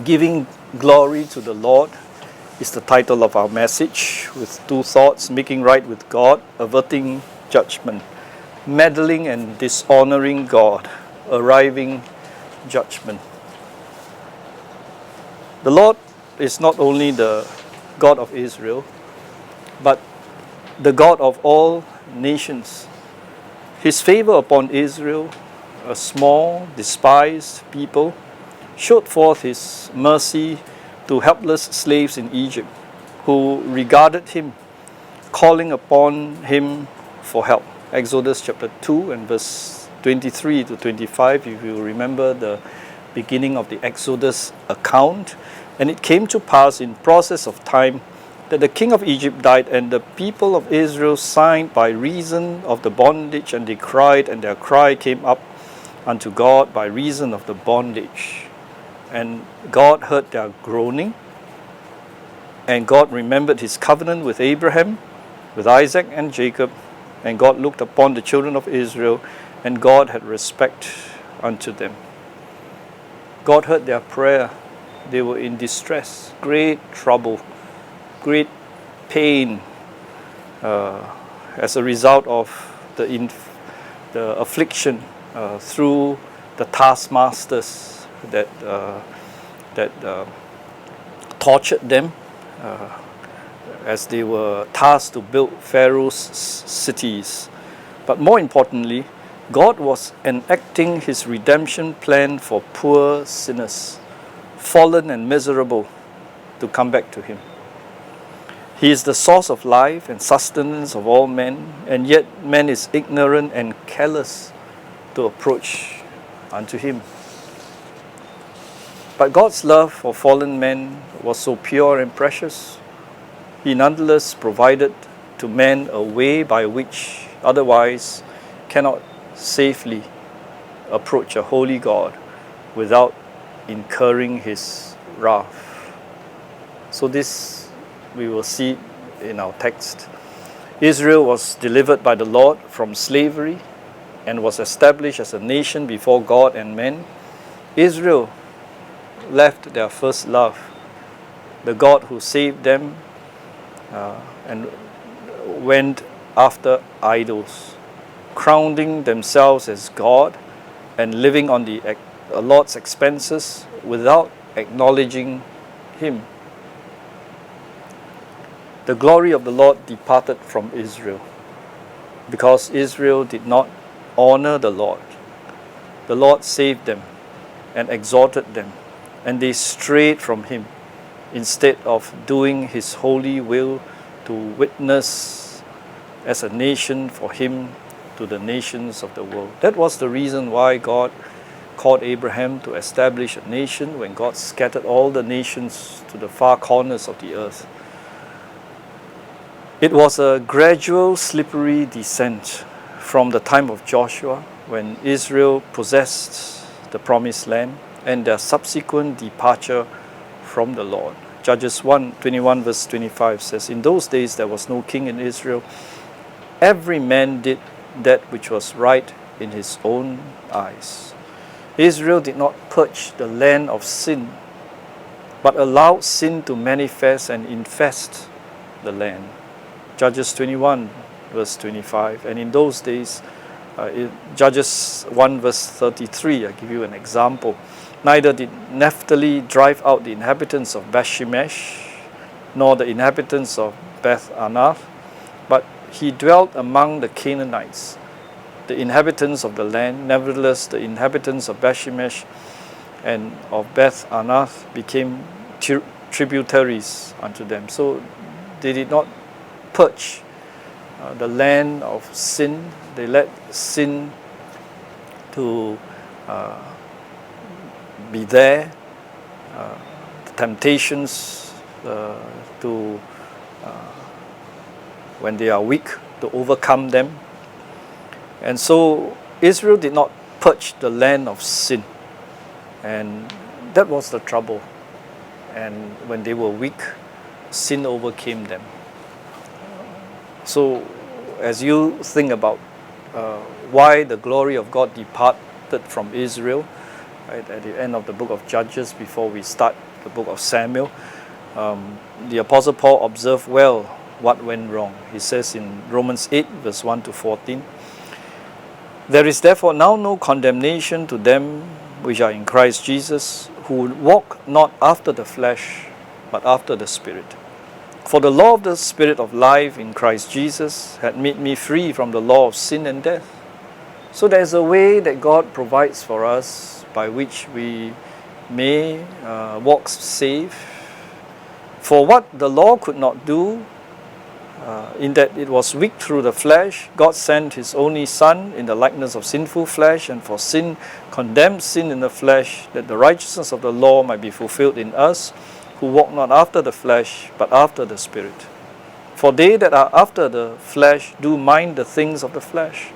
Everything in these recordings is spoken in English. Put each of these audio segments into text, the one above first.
Giving glory to the Lord is the title of our message, with two thoughts: making right with God, averting judgment; meddling and dishonoring God, arriving judgment. The Lord is not only the God of Israel, but the God of all nations. His favor upon Israel, a small, despised people, showed forth His mercy to helpless slaves in Egypt, who regarded Him, calling upon Him for help. Exodus chapter 2 and verse 23 to 25, if you remember the beginning of the Exodus account. And it came to pass in process of time that the king of Egypt died, and the people of Israel signed by reason of the bondage, and they cried, and their cry came up unto God by reason of the bondage. And God heard their groaning, and God remembered His covenant with Abraham, with Isaac and Jacob, and God looked upon the children of Israel, and God had respect unto them. God heard their prayer. They were in distress, great trouble, great pain as a result of the affliction through the taskmasters that tortured them as they were tasked to build Pharaoh's cities. But more importantly, God was enacting His redemption plan for poor sinners, fallen and miserable, to come back to Him. He is the source of life and sustenance of all men, and yet man is ignorant and careless to approach unto Him. But God's love for fallen men was so pure and precious. He nonetheless provided to man a way by which otherwise cannot safely approach a holy God without incurring His wrath. So this we will see in our text. Israel was delivered by the Lord from slavery and was established as a nation before God and men. Israel left their first love, the God who saved them, and went after idols, crowning themselves as God and living on the Lord's expenses without acknowledging Him. The glory of the Lord departed from Israel because Israel did not honor the Lord. The Lord saved them and exalted them, and they strayed from Him instead of doing His holy will to witness as a nation for Him to the nations of the world. That was the reason why God called Abraham to establish a nation when God scattered all the nations to the far corners of the earth. It was a gradual, slippery descent from the time of Joshua, when Israel possessed the promised land, and their subsequent departure from the Lord. Judges 1:21 verse 25 says, "In those days there was no king in Israel. Every man did that which was right in his own eyes." Israel did not purge the land of sin, but allowed sin to manifest and infest the land. Judges 21 verse 25. And in those days, Judges 1 verse 33, I give you an example. "Neither did Naphtali drive out the inhabitants of Bethshemesh, nor the inhabitants of Beth Anath, but he dwelt among the Canaanites, the inhabitants of the land. Nevertheless, the inhabitants of Bethshemesh and of Beth Anath became tributaries unto them." So they did not purge the land of sin. They let sin to be there, the temptations to when they are weak, to overcome them. And so Israel did not purge the land of sin, and that was the trouble. And when they were weak, sin overcame them. So as you think about why the glory of God departed from Israel, right, at the end of the book of Judges, before we start the book of Samuel, the Apostle Paul observed well what went wrong. He says in Romans 8, verse 1 to 14, "There is therefore now no condemnation to them which are in Christ Jesus, who walk not after the flesh, but after the Spirit. For the law of the Spirit of life in Christ Jesus had made me free from the law of sin and death." So there's a way that God provides for us by which we may walk safe. For what the law could not do, in that it was weak through the flesh, God sent His only Son in the likeness of sinful flesh, and for sin condemned sin in the flesh, that the righteousness of the law might be fulfilled in us, who walk not after the flesh, but after the Spirit. For they that are after the flesh do mind the things of the flesh,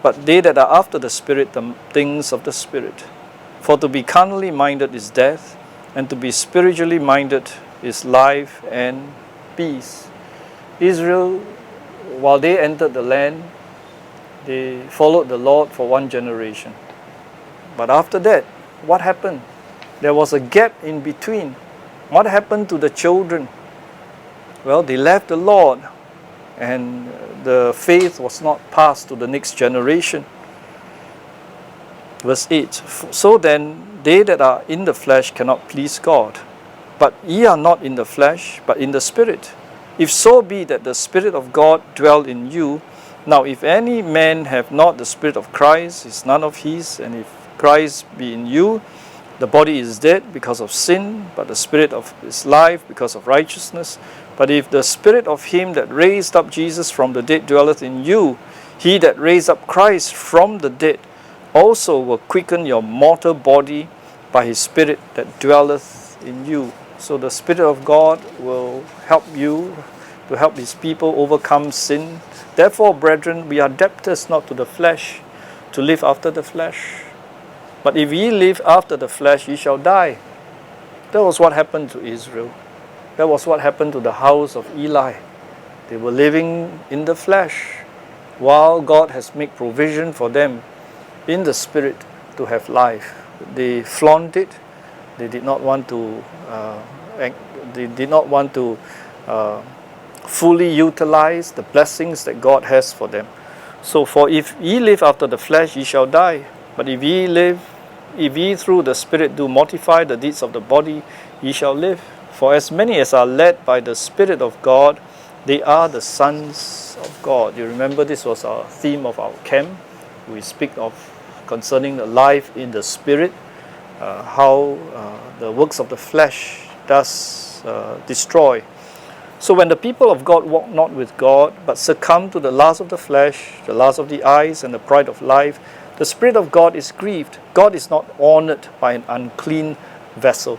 but they that are after the Spirit, the things of the Spirit. For to be carnally minded is death, and to be spiritually minded is life and peace. Israel, while they entered the land, they followed the Lord for one generation. But after that, what happened? There was a gap in between. What happened to the children? Well, they left the Lord, and the faith was not passed to the next generation. Verse 8, "So then they that are in the flesh cannot please God. But ye are not in the flesh, but in the Spirit. If so be that the Spirit of God dwell in you. Now if any man have not the Spirit of Christ, is none of his. And if Christ be in you, the body is dead because of sin, but the Spirit of is life because of righteousness. But if the Spirit of him that raised up Jesus from the dead dwelleth in you, he that raised up Christ from the dead also will quicken your mortal body by his Spirit that dwelleth in you." So the Spirit of God will help you to help His people overcome sin. "Therefore, brethren, we are debtors not to the flesh, to live after the flesh. But if ye live after the flesh, ye shall die." That was what happened to Israel. That was what happened to the house of Eli. They were living in the flesh, while God has made provision for them in the Spirit to have life. They flaunt it. They did not want to. Fully utilize the blessings that God has for them. So, "For if ye live after the flesh, ye shall die. But if ye through the Spirit do mortify the deeds of the body, ye shall live. For as many as are led by the Spirit of God, they are the sons of God." You remember this was our theme of our camp. We speak of concerning the life in the Spirit, how the works of the flesh does destroy. So when the people of God walk not with God, but succumb to the lust of the flesh, the lust of the eyes, and the pride of life, the Spirit of God is grieved. God is not honored by an unclean vessel.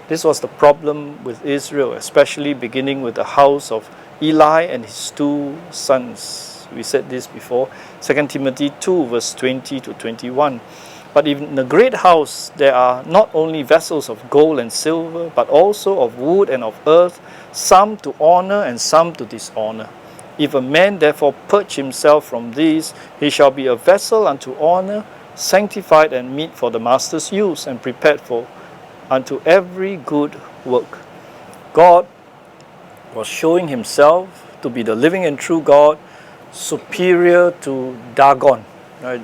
This was the problem with Israel, especially beginning with the house of Eli and his two sons. We said this before, 2 Timothy 2, verse 20 to 21. "But in the great house there are not only vessels of gold and silver, but also of wood and of earth, some to honor and some to dishonor. If a man therefore purge himself from these, he shall be a vessel unto honor, sanctified and meet for the master's use, and prepared for unto every good work." God was showing Himself to be the living and true God, superior to Dagon. Right?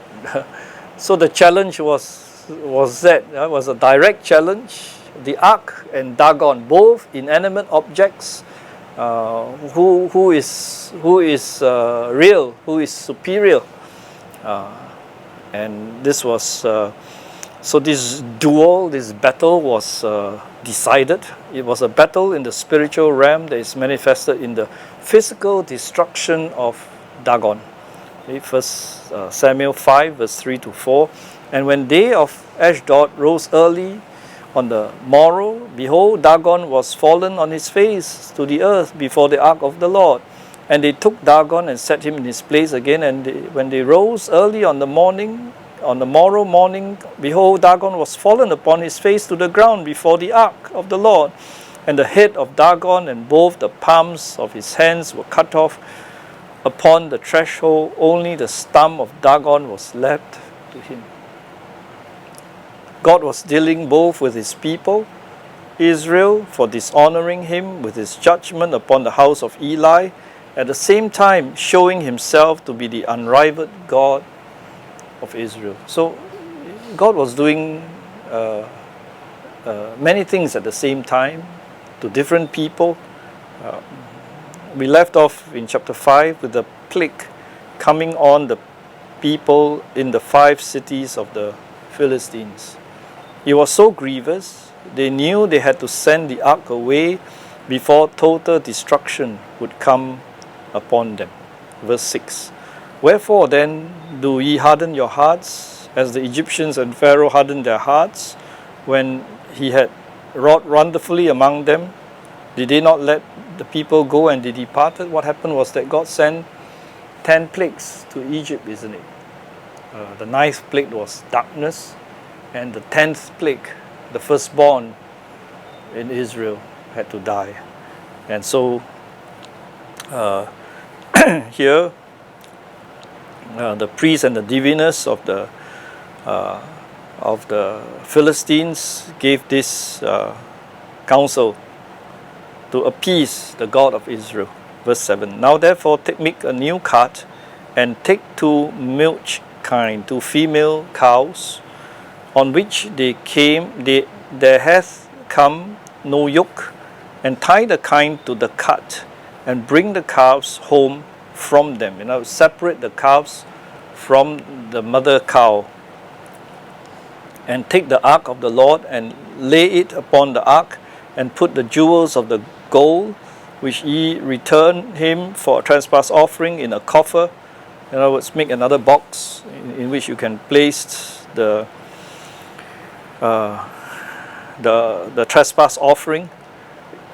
So the challenge was a direct challenge. The ark and Dagon, both inanimate objects, who is real, who is superior, and this was so this duel, this battle was decided. It was a battle in the spiritual realm that is manifested in the physical destruction of Dagon. First Samuel 5, verse 3 to 4. "And when they of Ashdod rose early on the morrow, behold, Dagon was fallen on his face to the earth before the ark of the Lord. And they took Dagon and set him in his place again. And when they rose early on the morrow morning, behold, Dagon was fallen upon his face to the ground before the ark of the Lord. And the head of Dagon and both the palms of his hands were cut off. Upon the threshold, only the stump of Dagon was left to him." God was dealing both with His people Israel for dishonoring him with his judgment upon the house of Eli, at the same time showing himself to be the unrivaled God of Israel. So God was doing many things at the same time to different people. We left off in chapter 5 with the plague coming on the people in the 5 cities of the Philistines. It was so grievous, they knew they had to send the ark away before total destruction would come upon them. Verse 6. Wherefore then do ye harden your hearts, as the Egyptians and Pharaoh hardened their hearts, when he had wrought wonderfully among them? Did they not let the people go and they departed? What happened was that God sent 10 plagues to Egypt, isn't it? The 9th plague was darkness, and the 10th plague, the firstborn in Israel, had to die. And so here the priests and the diviners of the Philistines gave this counsel to appease the God of Israel. Verse 7. Now therefore make a new cart, and take 2 milch kine, 2 female cows, on which there hath come no yoke, and tie the kine to the cart, and bring the calves home from them. Separate the calves from the mother cow, and take the ark of the Lord, and lay it upon the ark, and put the jewels of the gold, which ye return him for a trespass offering, in a coffer. In other words, make another box in which you can place the trespass offering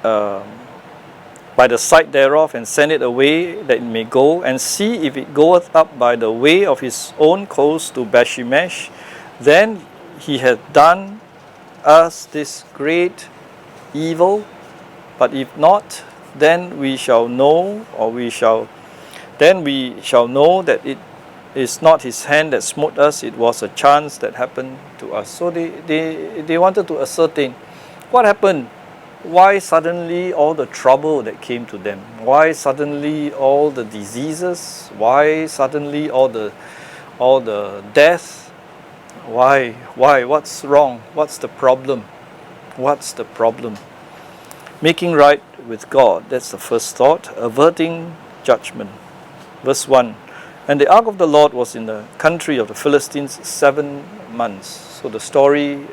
by the side thereof, and send it away that it may go, and see if it goeth up by the way of his own coast to Bethshemesh. Then he hath done us this great evil. But if not, then we shall know, then we shall know that it is not his hand that smote us, it was a chance that happened to us. So they wanted to ascertain what happened. Why suddenly all the trouble that came to them? Why suddenly all the diseases? Why suddenly all the death? Why? What's wrong? What's the problem? What's the problem? Making right with God, that's the first thought. Averting judgment. Verse 1. And the ark of the Lord was in the country of the Philistines 7 months. So the story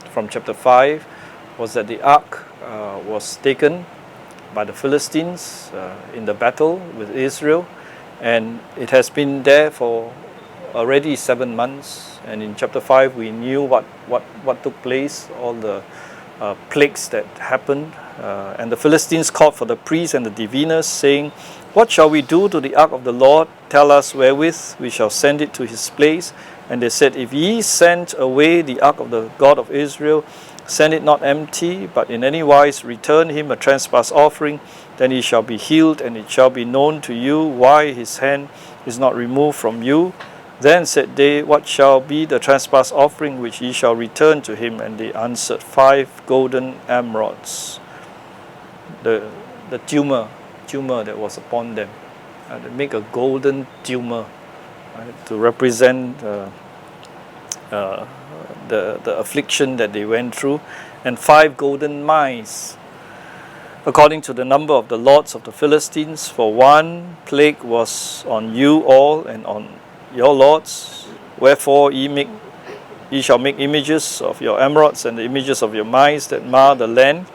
from chapter 5 was that the ark was taken by the Philistines in the battle with Israel, and it has been there for already 7 months. And in chapter 5 we knew what took place, all the plagues that happened, and the Philistines called for the priests and the diviners, saying, What shall we do to the ark of the Lord? Tell us wherewith we shall send it to his place. And they said, If ye send away the ark of the God of Israel, send it not empty, but in any wise return him a trespass offering, then he shall be healed, and it shall be known to you why his hand is not removed from you. Then said they, What shall be the trespass offering which ye shall return to him? And they answered, 5 golden emerods. The tumor that was upon them. They make a golden tumor, right, to represent the affliction that they went through. And 5 golden mice, according to the number of the lords of the Philistines, for 1 plague was on you all and on your lords. Wherefore ye shall make images of your emerods and the images of your mice that mar the land,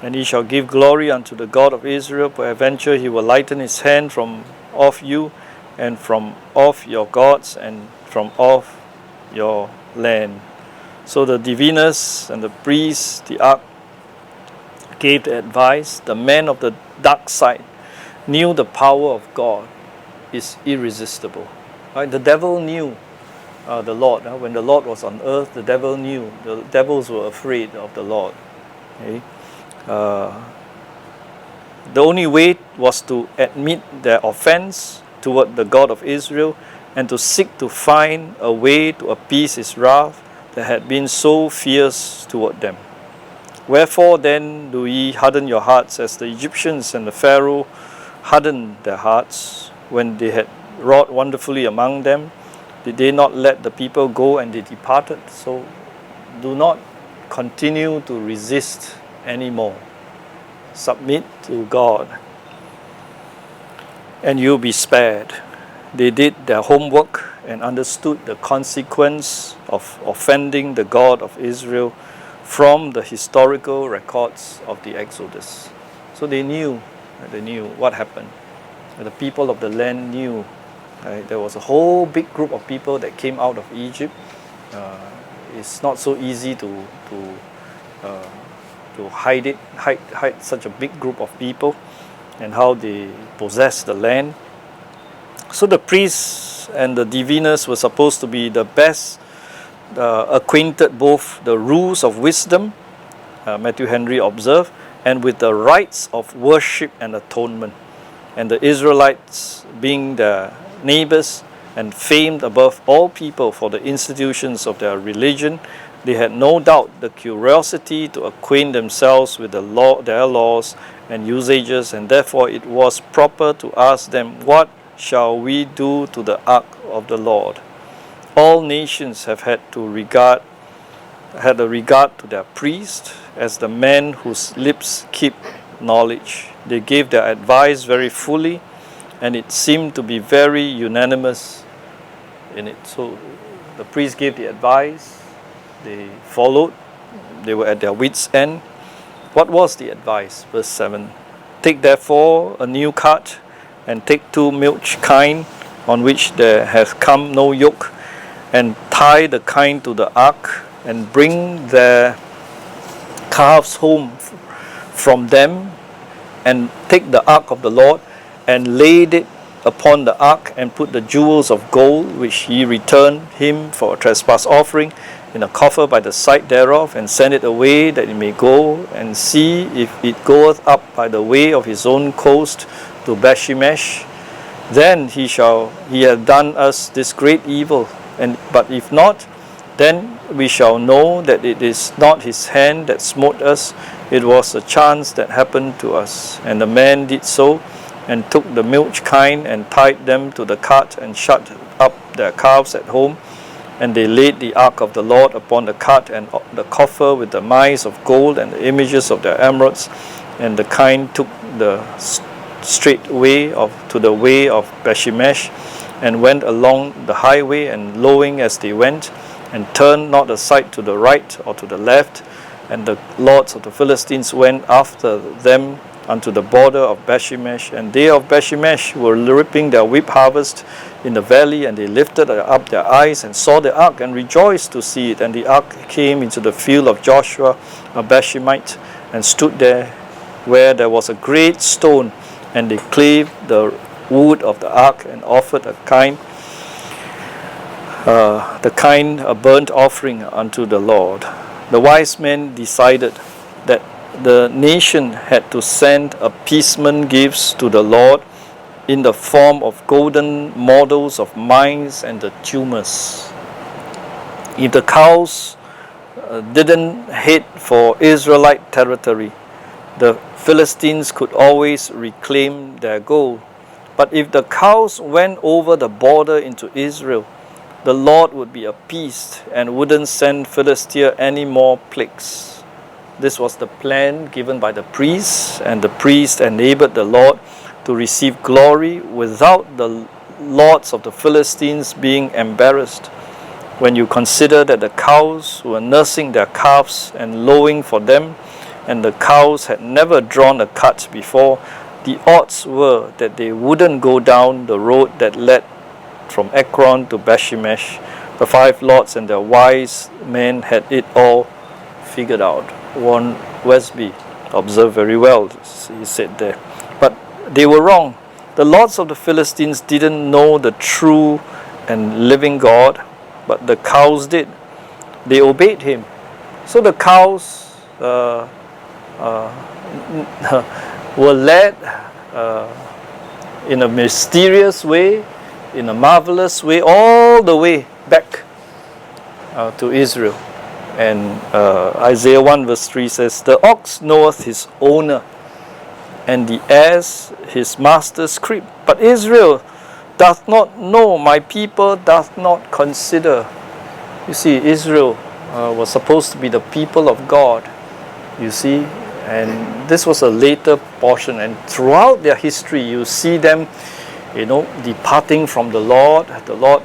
and ye shall give glory unto the God of Israel. Peradventure he will lighten his hand from off you, and from off your gods, and from off your land. So the diviners and the priests, the ark, gave the advice. The men of the dark side knew the power of God is irresistible. Right? The devil knew the Lord. When the Lord was on earth, the devil knew. The devils were afraid of the Lord. Okay? The only way was to admit their offense toward the God of Israel, and to seek to find a way to appease his wrath that had been so fierce toward them. Wherefore then do ye harden your hearts as the Egyptians and the Pharaoh hardened their hearts when they had wrought wonderfully among them? Did they not let the people go and they departed? So do not continue to resist anymore. Submit to God, and you'll be spared. They did their homework and understood the consequence of offending the God of Israel from the historical records of the Exodus. So they knew what happened. The people of the land knew. There was a whole big group of people that came out of Egypt. It's not so easy to hide such a big group of people, and how they possessed the land. So the priests and the diviners were supposed to be the best acquainted both the rules of wisdom, Matthew Henry observed, and with the rites of worship and atonement. And the Israelites, being their neighbors and famed above all people for the institutions of their religion, they had no doubt the curiosity to acquaint themselves with their laws and usages, and therefore it was proper to ask them, what shall we do to the ark of the Lord? All nations have had a regard to their priest as the men whose lips keep knowledge. They gave their advice very fully, and it seemed to be very unanimous in it. So the priest gave the advice, they followed, they were at their wits' end. What was the advice? Verse 7. Take therefore a new cart, and take 2 milch kine, on which there hath come no yoke, and tie the kine to the ark, and bring their calves home from them, and take the ark of the Lord, and laid it upon the ark, and put the jewels of gold which ye returned him for a trespass offering in a coffer by the side thereof, and send it away that it may go and see if it goeth up by the way of his own coast to Bethshemesh. Then he hath done us this great evil, but if not, then we shall know that it is not his hand that smote us, it was a chance that happened to us. And the man did so, and took the milch kine, and tied them to the cart, and shut up their calves at home. And they laid the ark of the Lord upon the cart, and the coffer with the mice of gold and the images of their emeralds. And the kine took the straight way to the way of Bethshemesh, and went along the highway, and lowing as they went, and turned not aside to the right or to the left. And the lords of the Philistines went after them unto the border of Bethshemesh, and they of Bethshemesh were reaping their wheat harvest in the valley, and they lifted up their eyes and saw the ark, and rejoiced to see it. And the ark came into the field of Joshua a Bethshemite, and stood there where there was a great stone, and they clave the wood of the ark, and offered a burnt offering unto the Lord. The wise men decided that the nation had to send appeasement gifts to the Lord in the form of golden models of mice and the tumors. If the cows didn't head for Israelite territory, the Philistines could always reclaim their gold. But if the cows went over the border into Israel, the Lord would be appeased and wouldn't send Philistia any more plagues. This was the plan given by the priests, and the priest enabled the Lord to receive glory without the lords of the Philistines being embarrassed. When you consider that the cows were nursing their calves and lowing for them, and the cows had never drawn a cart before, the odds were that they wouldn't go down the road that led from Ekron to Bethshemesh. The 5 lords and their wise men had it all figured out. Warren Westby observed very well, he said there. But they were wrong. The lords of the Philistines didn't know the true and living God, but the cows did. They obeyed him. So the cows were led in a mysterious way, in a marvelous way, all the way back to Israel. And Isaiah 1 verse 3 says, "The ox knoweth his owner, and the ass his master's crib. But Israel doth not know, my people doth not consider." You see, Israel was supposed to be the people of God, you see, and this was a later portion. And throughout their history, you see them, departing from the Lord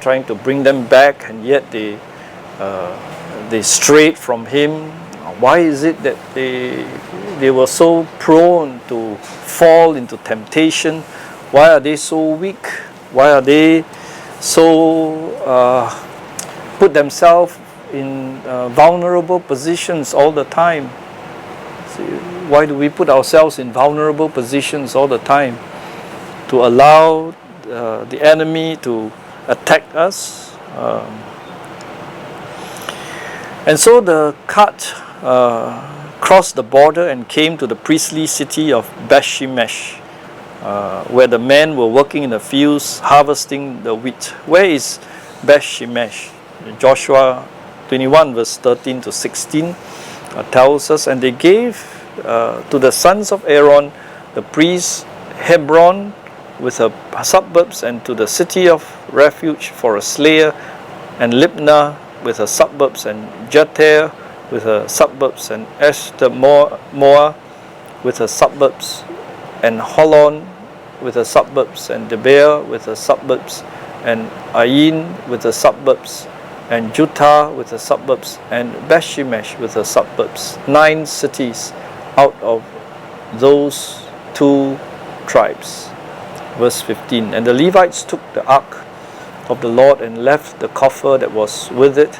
trying to bring them back, and yet they strayed from Him. Why is it that they were so prone to fall into temptation? Why are they so weak? Why are they so put themselves in vulnerable positions all the time? See, why do we put ourselves in vulnerable positions all the time? To allow the enemy to attack us. And so the cart crossed the border and came to the priestly city of Beth-shemesh, where the men were working in the fields harvesting the wheat. Where is Beth-shemesh? Joshua 21 verse 13 to 16 tells us, "And they gave to the sons of Aaron, the priests, Hebron with her suburbs, and to the city of refuge for a slayer, and Libnah with her suburbs, and Jatir with her suburbs, and Eshtemoa with her suburbs, and Holon with her suburbs, and Debir with her suburbs, and Ain with her suburbs, and Juttah with her suburbs, and Beth-shemesh with her suburbs." 9 cities out of those 2 tribes. Verse 15, "And the Levites took the ark of the Lord and left the coffer that was with it,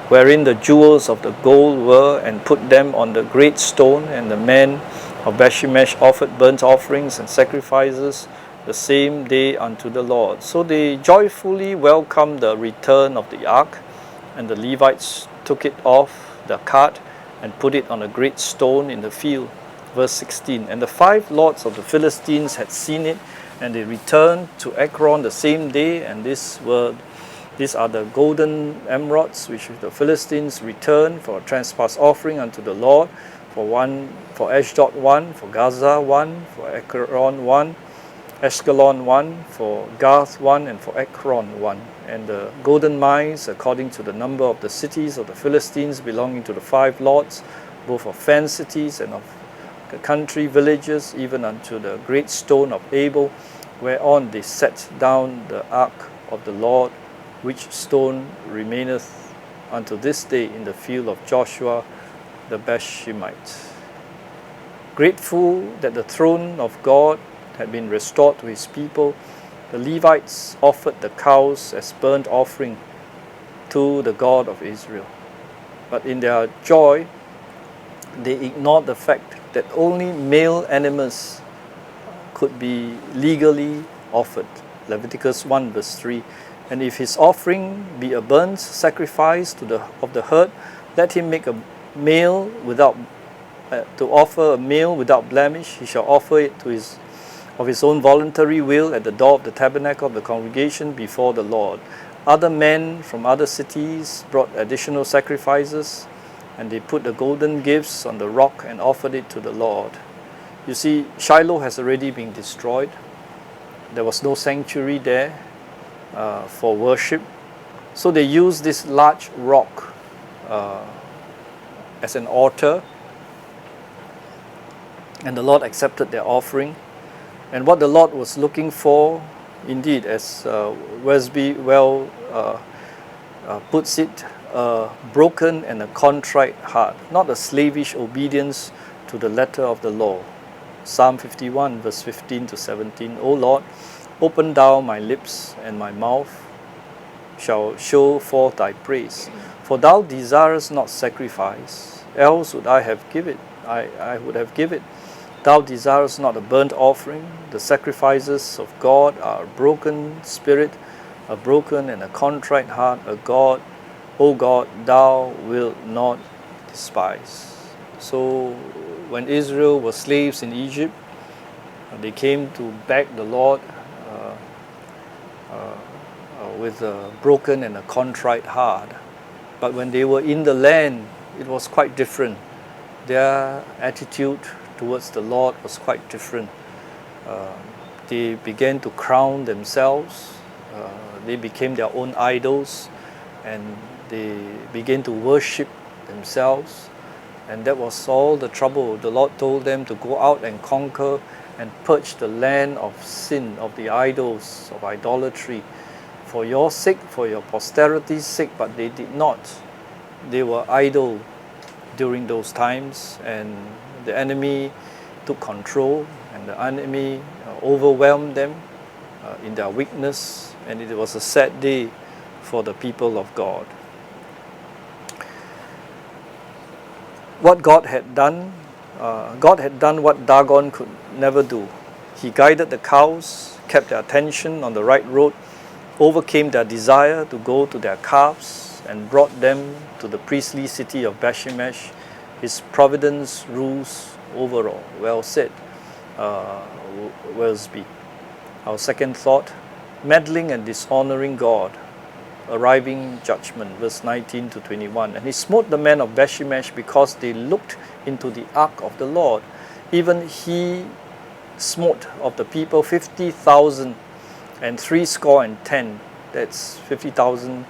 wherein the jewels of the gold were, and put them on the great stone. And the men of Beth-shemesh offered burnt offerings and sacrifices the same day unto the Lord." So they joyfully welcomed the return of the ark, and the Levites took it off the cart and put it on a great stone in the field. Verse 16, "And the 5 lords of the Philistines had seen it, and they returned to Ekron the same day, and these are the golden emerods which the Philistines returned for a trespass offering unto the Lord, for Ashdod 1, for Gaza 1, for Ekron 1, Ashkelon 1, for Gath 1, and for Ekron 1. And the golden mines, according to the number of the cities of the Philistines belonging to the 5 lords, both of fenced cities and of the country villages, even unto the great stone of Abel, whereon they set down the ark of the Lord, which stone remaineth unto this day in the field of Joshua the Beth-shemite." Grateful that the throne of God had been restored to His people, the Levites offered the cows as burnt offering to the God of Israel. But in their joy, they ignored the fact that only male animals could be legally offered. Leviticus 1 verse 3, "And if his offering be a burnt sacrifice of the herd, let him make a male to offer a male without blemish. He shall offer it of his own voluntary will at the door of the tabernacle of the congregation before the Lord." Other men from other cities brought additional sacrifices, and they put the golden gifts on the rock and offered it to the Lord. You see, Shiloh has already been destroyed. There was no sanctuary there for worship. So they used this large rock as an altar, and the Lord accepted their offering. And what the Lord was looking for, indeed, as Wesby puts it, a broken and a contrite heart, not a slavish obedience to the letter of the law. Psalm 51 verse 15 to 17, "O Lord, open thou my lips, and my mouth shall show forth thy praise. For thou desirest not sacrifice, else would I would have given. Thou desirest not a burnt offering. The sacrifices of God are a broken spirit, a broken and a contrite heart, O God, thou wilt not despise." So when Israel was slaves in Egypt, they came to beg the Lord with a broken and a contrite heart. But when they were in the land, it was quite different. Their attitude towards the Lord was quite different. They began to crown themselves. They became their own idols, and they began to worship themselves. And that was all the trouble. The Lord told them to go out and conquer and purge the land of sin, of the idols, of idolatry, for your sake, for your posterity's sake, but they did not. They were idle during those times, and the enemy took control, and the enemy overwhelmed them in their weakness, and it was a sad day for the people of God. What God had done what Dagon could never do. He guided the cows, kept their attention on the right road, overcame their desire to go to their calves, and brought them to the priestly city of Bethshemesh. His providence rules over all. Well said, Wellesby. Our second thought, meddling and dishonoring God, arriving judgment, verse 19 to 21. And he smote the men of Bethshemesh because they looked into the ark of the Lord. Even he smote of the people 50,000 and 70. That's 50,000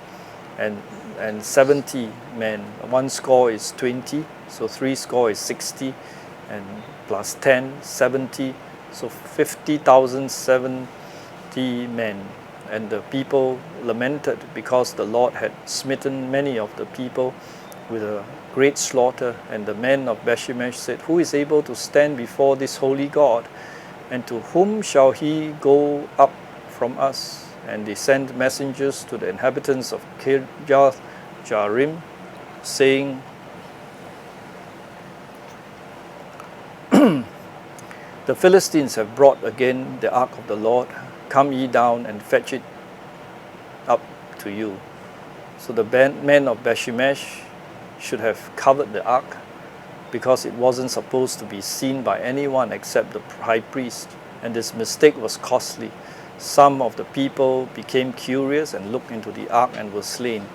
and 70 men. 1 score is 20, so 3 score is 60, and plus 10, 70, so 50,000, 70 men. And the people lamented because the Lord had smitten many of the people with a great slaughter. And the men of Bethshemesh said, "Who is able to stand before this holy God? And to whom shall he go up from us?" And they sent messengers to the inhabitants of Kirjath Jearim, saying, "The Philistines have brought again the ark of the Lord. Come ye down and fetch it up to you." So the men of Bethshemesh should have covered the ark, because it wasn't supposed to be seen by anyone except the high priest. And this mistake was costly. Some of the people became curious and looked into the ark and were slain.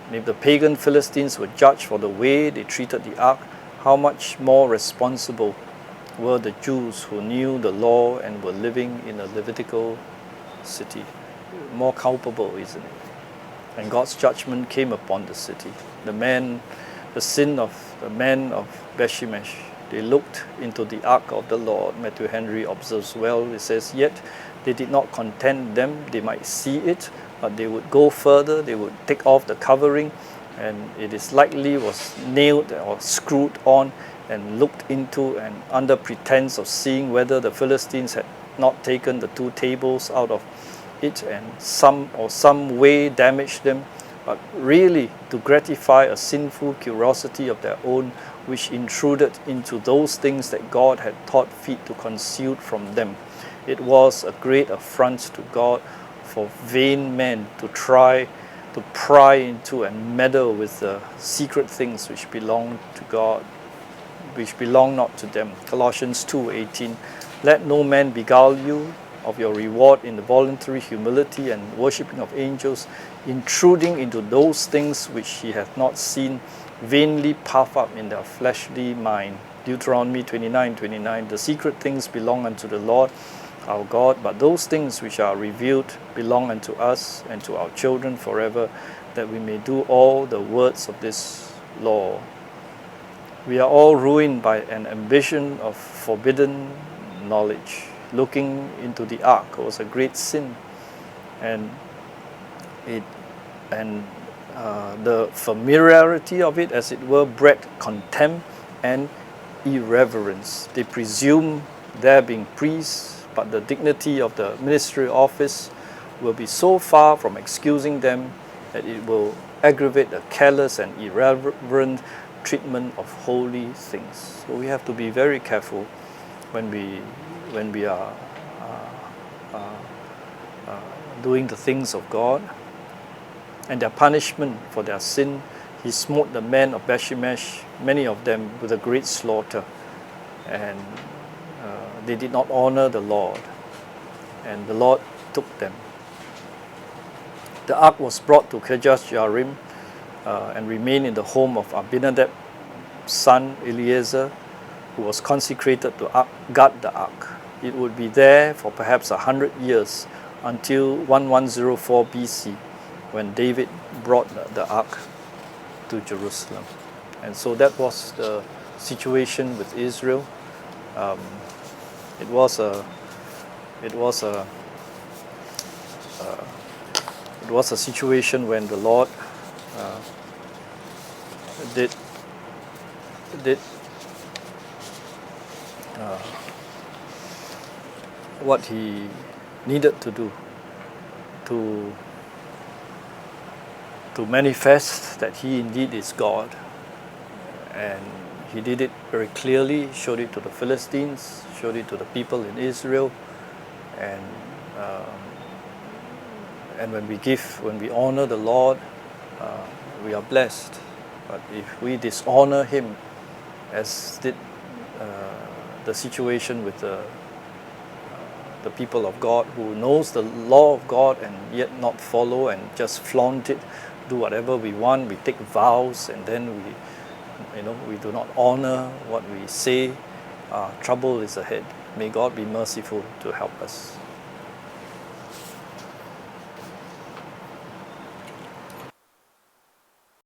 And if the pagan Philistines were judged for the way they treated the ark, how much more responsible were the Jews who knew the law and were living in a Levitical city? More culpable, isn't it? And God's judgment came upon the city. The sin of the men of Bethshemesh. They looked into the ark of the Lord. Matthew Henry observes well. It says, "Yet they did not content them. They might see it, but they would go further. They would take off the covering, and it is likely was nailed or screwed on and looked into, and under pretense of seeing whether the Philistines had not taken the 2 tables out of it and some way damaged them, but really to gratify a sinful curiosity of their own, which intruded into those things that God had thought fit to conceal from them. It was a great affront to God for vain men to try to pry into and meddle with the secret things which belong to God, which belong not to them." Colossians 2:18. "Let no man beguile you of your reward in the voluntary humility and worshipping of angels, intruding into those things which he hath not seen, vainly puff up in their fleshly mind." Deuteronomy 29:29. "The secret things belong unto the Lord our God, but those things which are revealed belong unto us and to our children forever, that we may do all the words of this law." We are all ruined by an ambition of forbidden knowledge. Looking into the ark was a great sin, and the familiarity of it, as it were, bred contempt and irreverence. They presume there being priests, but the dignity of the ministerial office will be so far from excusing them that it will aggravate the careless and irreverent treatment of holy things. So we have to be very careful when we are doing the things of God. And their punishment for their sin, he smote the men of Bethshemesh, many of them, with a great slaughter, and they did not honor the Lord, and the Lord took them. The ark was brought to Kirjath Jearim. and remain in the home of Abinadab's son Eliezer, who was consecrated to guard the ark. It would be there for perhaps 100 years until 1104 BC, when David brought the ark to Jerusalem. And so that was the situation with Israel. It was a situation when the Lord did what He needed to do to manifest that He indeed is God. And He did it very clearly, showed it to the Philistines, showed it to the people in Israel. And when we honor the Lord, we are blessed. But if we dishonor Him, as did the situation with the people of God, who knows the law of God and yet not follow and just flaunt it, do whatever we want, we take vows, and then we do not honor what we say, trouble is ahead. May God be merciful to help us.